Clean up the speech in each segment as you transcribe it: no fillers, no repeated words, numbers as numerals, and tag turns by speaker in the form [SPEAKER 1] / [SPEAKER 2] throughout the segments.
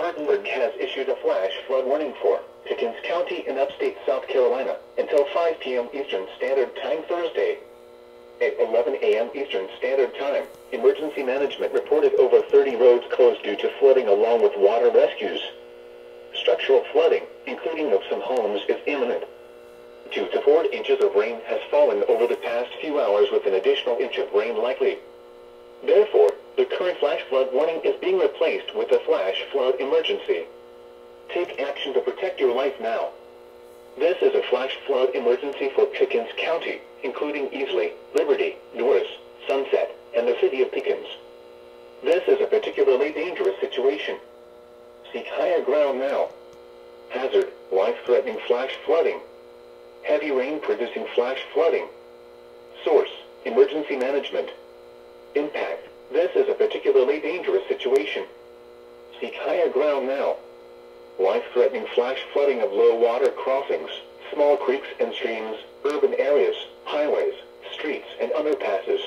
[SPEAKER 1] Spartanburg has issued a flash flood warning for Pickens County in upstate South Carolina until 5 p.m. Eastern Standard Time Thursday. At 11 a.m. Eastern Standard Time, emergency management reported over 30 roads closed due to flooding along with water rescues. Structural flooding, including of some homes, is imminent. 2 to 4 inches of rain has fallen over the past few hours with an additional inch of rain likely. Therefore, the current flash flood warning is being replaced with a flash flood emergency. Take action to protect your life now. This is a flash flood emergency for Pickens County, including Easley, Liberty, Norris, Sunset, and the city of Pickens. This is a particularly dangerous situation. Seek higher ground now. Hazard, life-threatening flash flooding. Heavy rain producing flash flooding. Source, emergency management. Impact, this is a particularly dangerous situation. Seek higher ground now. Life-threatening flash flooding of low water crossings, small creeks and streams, urban areas, highways, streets and underpasses.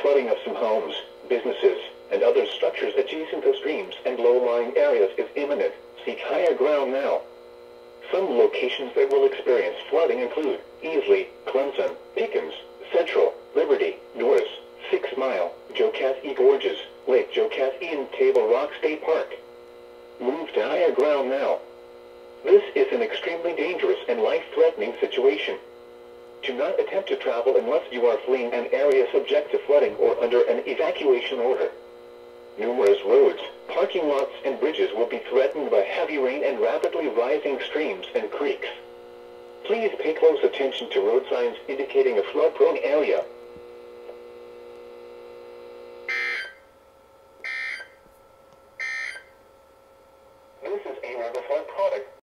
[SPEAKER 1] Flooding of some homes, businesses, and other structures adjacent to streams and low-lying areas is imminent. Seek higher ground now. Some locations that will experience flooding include Easley, Clemson, Pickens, Central, Liberty, Norris, 6 Mile, Jocassee Gorges, Lake Jocassee and Table Rock State Park. Move to higher ground now. This is an extremely dangerous and life-threatening situation. Do not attempt to travel unless you are fleeing an area subject to flooding or under an evacuation order. Numerous roads, parking lots, and bridges will be threatened by heavy rain and rapidly rising streams and creeks. Please pay close attention to road signs indicating a flood-prone area.